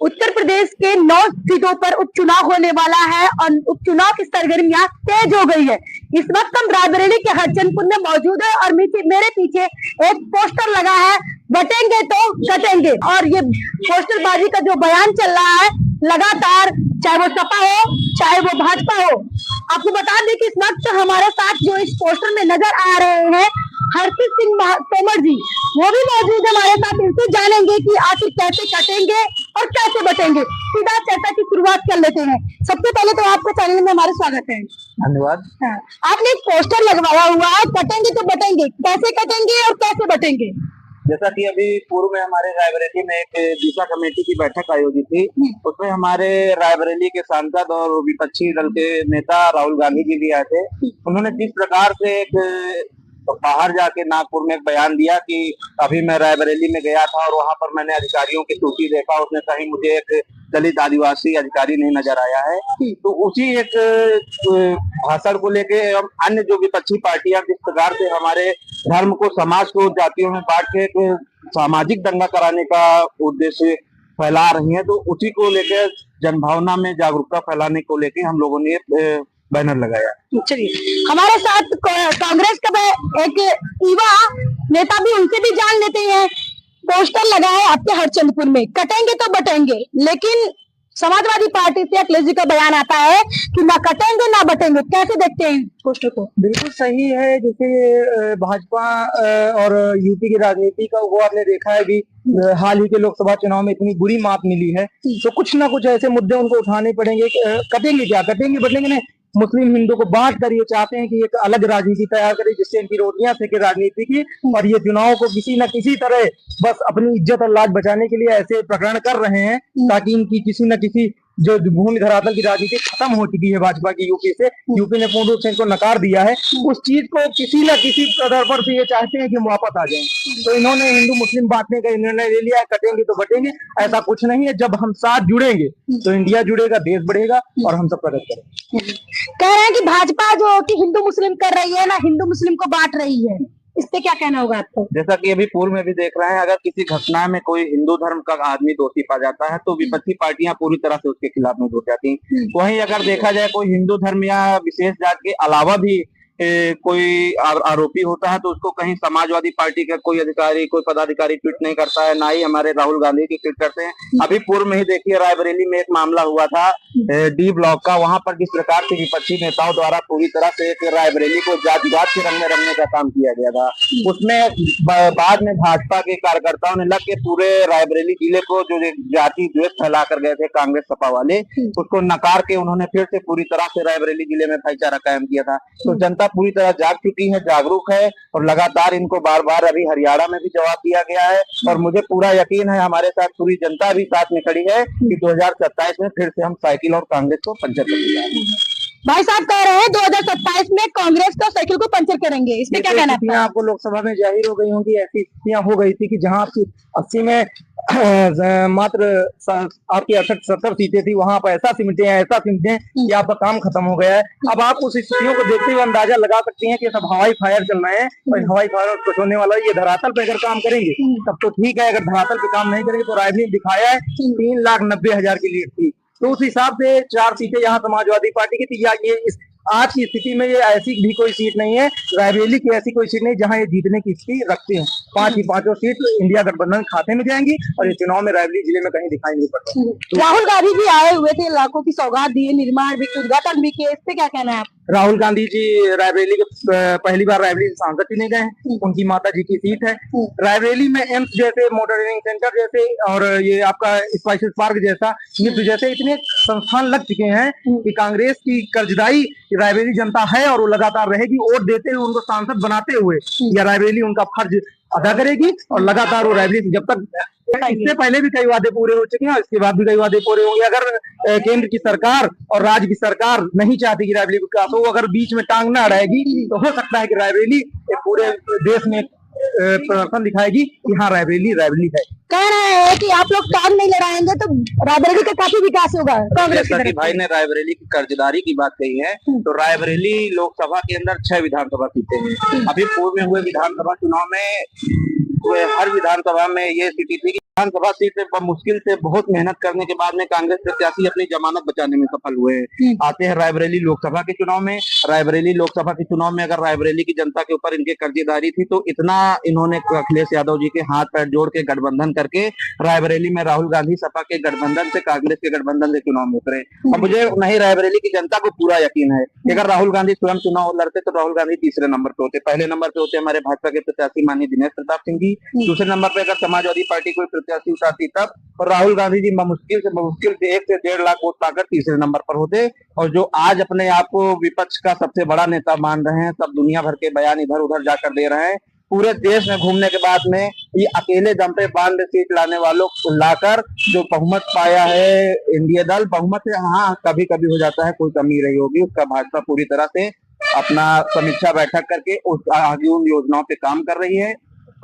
उत्तर प्रदेश के 9 सीटों पर उपचुनाव होने वाला है और उपचुनाव की सरगर्मियां तेज हो गई है। इस वक्त हम रायबरेली के हरचंदपुर में मौजूद है और मेरे पीछे एक पोस्टर लगा है, बटेंगे तो कटेंगे। और ये पोस्टरबाजी का जो बयान चल रहा है लगातार, चाहे वो सपा हो चाहे वो भाजपा हो। आपको बता दें कि इस वक्त हमारे साथ जो इस पोस्टर में नजर आ रहे हैं हरप्रीत सिंह तोमर जी, वो भी मौजूद है हमारे साथ। इनसे जानेंगे कि आखिर कैसे कटेंगे और कैसे बटेंगे। सीधा चर्चा की शुरुआत कर लेते हैं। सबसे पहले तो आपके चैनल में हमारा स्वागत है। धन्यवाद। हाँ, आपने एक पोस्टर लगवाया हुआ है, कटेंगे तो बटेंगे, कैसे कटेंगे और कैसे बटेंगे? जैसा कि अभी पूर्व में हमारे रायबरेली में एक दिशा कमेटी की बैठक आयोजित थी, उसमें हमारे रायबरेली के सांसद और विपक्षी दल के नेता राहुल गांधी जी भी आए थे। उन्होंने जिस प्रकार से एक बाहर जाके नागपुर में एक बयान दिया कि अभी मैं रायबरेली में गया था और वहां पर मैंने अधिकारियों की सूची देखा, उसमें कहीं मुझे एक दलित आदिवासी अधिकारी नहीं नजर आया है। तो उसी एक भाषण को लेके हम अन्य जो विपक्षी पार्टियां जिस प्रकार से हमारे धर्म को, समाज को जातियों में बांट के एक सामाजिक दंगा कराने का उद्देश्य फैला रही है, तो उसी को लेकर जनभावना में जागरूकता फैलाने को लेकर हम लोगों ने बैनर लगाया। चलिए, हमारे साथ कांग्रेस का एक युवा नेता भी, उनसे भी जान लेते हैं। पोस्टर लगा है आपके हरचंदपुर में, कटेंगे तो बटेंगे, लेकिन समाजवादी पार्टी से अखिलेश जी का बयान आता है कि ना कटेंगे ना बटेंगे। कैसे देखते हैं पोस्टर को? बिल्कुल सही है। जैसे भाजपा और यूपी की राजनीति का वो आपने देखा है कि हाल ही के लोकसभा चुनाव में इतनी बुरी मात मिली है, तो कुछ ना कुछ ऐसे मुद्दे उनको उठाने पड़ेंगे। कटेंगे क्या, कटेंगे बटेंगे नहीं। मुस्लिम हिंदू को बांट कर ये चाहते हैं कि एक अलग राजनीति तैयार करे जिससे इनकी रोटियां सेके राजनीति की, और ये चुनाव को किसी न किसी तरह बस अपनी इज्जत और लाज बचाने के लिए ऐसे प्रकरण कर रहे हैं ताकि इनकी किसी न किसी जो भूमि धरातल की राजनीति खत्म हो चुकी है भाजपा की यूपी से, यूपी ने पूर्ण रूप से इनको नकार दिया है, उस चीज को किसी न किसी आधार पर से ये चाहते हैं कि हम वापस आ जाएं। तो इन्होंने हिंदू मुस्लिम बांटने का निर्णय ले लिया है, कटेंगे तो बटेंगे। ऐसा कुछ नहीं है, जब हम साथ जुड़ेंगे तो इंडिया जुड़ेगा, देश बढ़ेगा और हम सब प्रगति करेंगे। कह रहे हैं कि भाजपा जो कि हिंदू मुस्लिम कर रही है ना, हिंदू मुस्लिम को बांट रही है, इस पे क्या कहना होगा आपको? जैसा कि अभी पूर्व में भी देख रहे हैं, अगर किसी घटना में कोई हिंदू धर्म का आदमी दोषी पा जाता है तो विपक्षी पार्टियां पूरी तरह से उसके खिलाफ में जुट जाती हैं। वहीं अगर देखा जाए कोई हिंदू धर्म या विशेष जात के अलावा भी कोई आरोपी होता है तो उसको कहीं समाजवादी पार्टी का कोई अधिकारी, कोई पदाधिकारी ट्वीट नहीं करता है, ना ही हमारे राहुल गांधी की ट्वीट करते हैं। अभी पूर्व में ही देखिए रायबरेली में एक मामला हुआ था डी ब्लॉक का, वहां पर जिस प्रकार से विपक्षी नेताओं द्वारा पूरी तरह से एक रायबरेली को जातिवाद के रंग में रंगने का काम किया गया था। उसमें बाद में भाजपा के कार्यकर्ताओं ने लग के पूरे रायबरेली जिले को जो जाति द्वेष फैला कर गए थे कांग्रेस सपा वाले, उसको नकार के उन्होंने फिर से पूरी तरह से रायबरेली जिले में भाईचारा कायम किया था। तो जनता पूरी तरह जाग चुकी है, जागरूक है, और लगातार इनको बार बार अभी हरियाणा में भी जवाब दिया गया है। और मुझे पूरा यकीन है हमारे साथ पूरी जनता भी साथ में खड़ी है कि 2027 में फिर से हम साइकिल और कांग्रेस को पंचर कर देंगे। भाई साहब कह रहे हैं 2027 में कांग्रेस का साइकिल को पंचर करेंगे, इसमें क्या कहना है? आपको लोकसभा में जाहिर हो गई होंगी, ऐसी स्थितियां हो गई थी कि जहां आपकी 80 में मात्र आपकी 68-70 सीटें थी, वहां पर ऐसा सिमटे कि आपका काम खत्म हो गया है। अब आप उस स्थितियों को देखते हुए अंदाजा लगा सकते हैं कि सब हवाई फायर चल रहे हैं और हवाई फायर कुछ होने वाला है। ये धरातल पे अगर काम करेंगे तब तो ठीक है, अगर धरातल पे काम नहीं करेंगे तो रायबरेली दिखाया है 3,90,000 की लीड थी, तो उस हिसाब से 4 सीटें यहाँ समाजवादी पार्टी की थी। या ये आज की स्थिति में ये ऐसी भी कोई सीट नहीं है, रायबरेली की ऐसी कोई सीट नहीं जहां ये जीतने की स्थिति रखते हैं। 5 ही 5 सीट इंडिया गठबंधन खाते में जाएंगी और ये चुनाव में रायबरेली जिले में कहीं दिखाई नहीं पड़ता। राहुल गांधी जी आए हुए थे, लाखों की सौगात दिए, निर्माण भी, उद्घाटन भी किए, इस पे क्या कहना है आप? राहुल गांधी जी रायबरेली के पहली बार रायबरेली सांसद चुने गए हैं, उनकी माता जी की सीट है। रायबरेली में एम्स जैसे, मोटर ट्रेनिंग सेंटर जैसे और ये आपका स्पाइसेस पार्क जैसा, निफ्ट जैसे इतने संस्थान लग चुके हैं कि कांग्रेस की कर्जदाई रायबरेली जनता है और वो लगातार रहेगी। वोट देते हुए, उनको सांसद बनाते हुए या रायबरेली उनका फर्ज अदा करेगी और लगातार वो रायबरेली जब तक, इससे पहले भी कई वादे पूरे हो चुके हैं, इसके बाद भी कई वादे पूरे होंगे। अगर केंद्र की सरकार और राज्य की सरकार नहीं चाहती कि रायबरेली विकास हो, अगर बीच में टांग ना अड़ाएगी तो हो सकता है कि रायबरेली पूरे देश में प्रदर्शन दिखाएगी कि हाँ रायबरेली है। कह रहे हैं कि आप लोग टांग नहीं लड़ाएंगे तो रायबरेली का काफी विकास होगा। कांग्रेस की भाई ने रायबरेली की कर्जदारी की बात कही है, तो रायबरेली लोकसभा के अंदर 6 विधानसभा सीटें हैं। अभी पूर्व में हुए विधानसभा चुनाव में हर विधानसभा में ये स्थिति थी कि विधानसभा सीट पे मुश्किल से बहुत मेहनत करने के बाद में कांग्रेस प्रत्याशी अपनी जमानत बचाने में सफल हुए हैं। आते हैं रायबरेली लोकसभा के चुनाव में। रायबरेली लोकसभा के चुनाव में अगर रायबरेली की जनता के ऊपर इनके कर्जेदारी थी तो इतना इन्होंने अखिलेश यादव जी के हाथ पैर जोड़ के गठबंधन करके रायबरेली में राहुल गांधी सपा के गठबंधन से कांग्रेस के गठबंधन से चुनाव में उतरे। और मुझे नहीं रायबरेली की जनता को पूरा यकीन है कि अगर राहुल गांधी स्वयं चुनाव लड़ते तो राहुल गांधी तीसरे नंबर पे होते। पहले नंबर पे होते हमारे भाजपा के प्रत्याशी माननीय दिनेश प्रताप सिंह जी, दूसरे नंबर पे अगर समाजवादी पार्टी कोई प्रत्याशी उतारती तब, और राहुल गांधी जी मुश्किल से 1 से 1.5 लाख वोट पाकर तीसरे नंबर पर होते। और जो आज अपने आप को विपक्ष का सबसे बड़ा नेता मान रहे हैं, सब दुनिया भर के बयान इधर उधर जाकर दे रहे हैं, पूरे देश में घूमने के बाद में ये अकेले दम पे 92 सीट लाने वालों को लाकर जो बहुमत पाया है इंडिया दल, बहुमत से हाँ कभी कभी हो जाता है, कोई कमी रही होगी, उसका भाजपा पूरी तरह से अपना समीक्षा बैठक करके उस आगे उन योजनाओं पे काम कर रही है।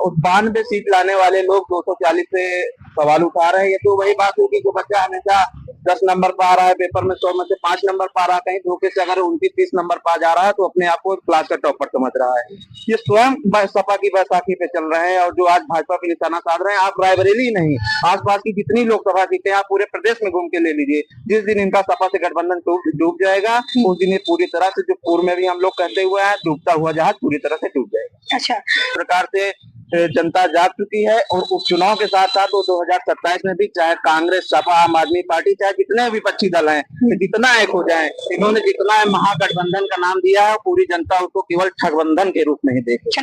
उस 92 सीट लाने वाले लोग 240 से सवाल उठा रहे हैं। ये तो वही बात होगी जो बच्चा हमेशा 10 नंबर पा रहा है पेपर में, 100 में से 5 नंबर पा रहा है, कहीं धोखे से अगर 29-30 नंबर पा जा रहा है तो अपने आप को क्लास का टॉपर समझ रहा है। ये स्वयं सपा की बैसाखी पे चल रहे हैं और जो आज भाजपा पे निशाना साध रहे हैं। आप रायबरेली नहीं, आसपास की जितनी लोकसभा सीटें आप पूरे प्रदेश में घूम के ले लीजिए, जिस दिन इनका सपा से गठबंधन डूब जाएगा उस दिन ये पूरी तरह से, जो पूर्व में भी हम लोग कहते हुए हैं, डूबता हुआ जहाज पूरी तरह से डूब जाएगा। अच्छा, इस प्रकार से जनता जाग चुकी है और उपचुनाव के साथ साथ वो 2027 में भी चाहे कांग्रेस, सपा, आम आदमी पार्टी, चाहे जितने विपक्षी दल हैं, जितना एक हो जाए, इन्होंने जितना महागठबंधन का नाम दिया है पूरी जनता उसको केवल ठगबंधन के रूप में ही देखे।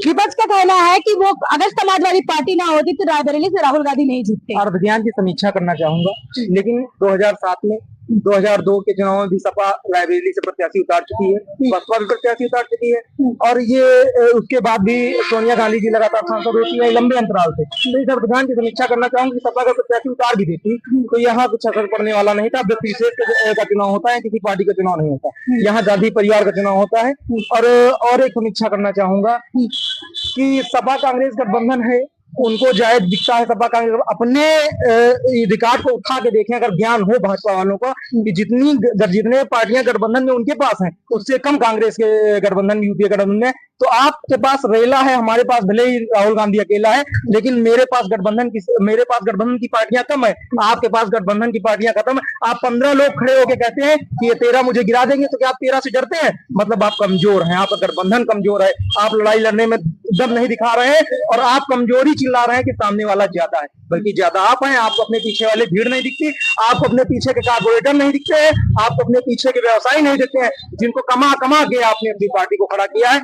विपक्ष का कहना है कि वो अगर समाजवादी पार्टी ना होती तो रायबरेली से राहुल गांधी नहीं जीतते। और अभियान की समीक्षा करना चाहूंगा, लेकिन 2007 में 2002 के चुनाव में भी सपा रायबरेली से प्रत्याशी उतार चुकी है, बसपा भी प्रत्याशी उतार चुकी है, और ये उसके बाद भी सोनिया गांधी जी लगातार सांसद होती है लंबे अंतराल से। तो इस अभियान की समीक्षा करना चाहूंगी, सपा का प्रत्याशी उतार भी देती तो यहाँ कुछ असर पड़ने वाला नहीं था। व्यक्ति का चुनाव होता है, किसी पार्टी का चुनाव नहीं होता, यहाँ गांधी परिवार का चुनाव होता है। और एक समीक्षा करना चाहूंगा कि सपा कांग्रेस गठबंधन है, उनको जायज दिखता है सपा कांग्रेस, अपने रिकॉर्ड को उठा के देखें, अगर ज्ञान हो भाजपा वालों का कि जितने पार्टियां गठबंधन में उनके पास हैं उससे कम कांग्रेस के गठबंधन यूपीए गठबंधन में, तो आपके पास रेला है, हमारे पास भले ही राहुल गांधी अकेला है, लेकिन मेरे पास गठबंधन की पार्टियां कम है, आपके पास गठबंधन की पार्टियां खत्म है। आप 15 लोग खड़े होके कहते हैं कि ये 13 मुझे गिरा देंगे, तो क्या आप 13 से डरते हैं? मतलब आप कमजोर हैं, आपका गठबंधन कमजोर है, आप लड़ाई लड़ने में दम नहीं दिखा रहे हैं और आप कमजोरी चिल्ला रहे हैं कि सामने वाला ज्यादा है, बल्कि ज्यादा आप हैं। आपको अपने पीछे वाले भीड़ नहीं दिखती, आपको अपने पीछे के कारपोरेटर नहीं दिखते हैं, आपको अपने पीछे के व्यवसायी नहीं दिखते हैं, जिनको कमा के आपने अपनी पार्टी को खड़ा किया है।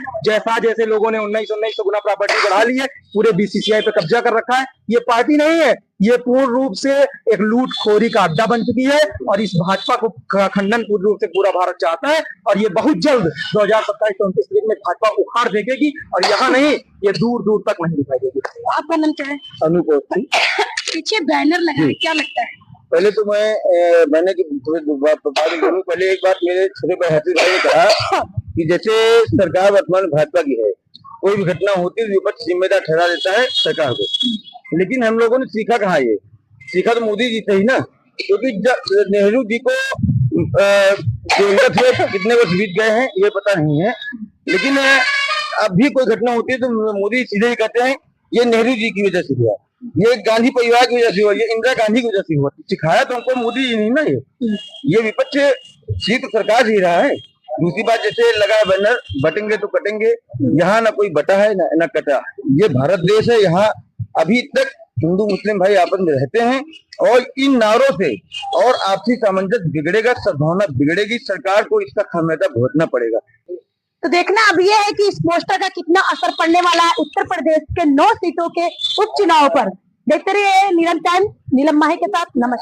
जैसे लोगों ने 1900 गुना प्रॉपर्टी बढ़ा ली है, पूरे बीसीसीआई पे कब्जा कर रखा है। ये पार्टी नहीं है, ये पूर्ण रूप से एक लूटखोरी का अड्डा बन चुकी है और इस भाजपा को खंडन पूर्ण रूप से पूरा भारत चाहता है और ये बहुत जल्द 2027-34 में भाजपा उखाड़ देगी और यहाँ नहीं, ये दूर दूर तक नहीं दिखाई देगी। आपका नाम क्या है? अनूप। पीछे बैनर लगा है, क्या लगता है? पहले तो मैंने पहले एक बात मेरे छोटे भाई हाफिज भाई ने कहा कि जैसे सरकार वर्तमान भाजपा की है, कोई भी घटना होती है विपक्ष जिम्मेदार ठहरा देता है सरकार को, लेकिन हम लोगों ने सीखा कहाँ? ये सीखा तो मोदी जी से ही ना, क्योंकि नेहरू जी को कितने वर्ष बीत गए हैं ये पता नहीं है, लेकिन अब भी कोई घटना होती है तो मोदी सीधे ही कहते हैं ये नेहरू जी की वजह से हुआ, ये गांधी परिवार की वजह से हुआ, ये इंदिरा गांधी की वजह से हुआ। सिखाया तो हमको मोदी जी नहीं ना, ये विपक्ष सीट सरकार ही रहा है। दूसरी बात, जैसे लगा बैनर बटेंगे तो कटेंगे, यहाँ ना कोई बटा है ना कटा, ये भारत देश है, यहाँ अभी तक हिंदू मुस्लिम भाई आपस में रहते हैं और इन नारों से और आपसी सामंजस्य बिगड़ेगा, सद्भावना बिगड़ेगी, सरकार को इसका खामियाजा भुगतना पड़ेगा। तो देखना अब ये है कि इस पोस्टर का कितना असर पड़ने वाला है उत्तर प्रदेश के 9 सीटों के उपचुनाव पर। देखते रहिए नीलम टाइम, नीलम माही के साथ। नमस्कार।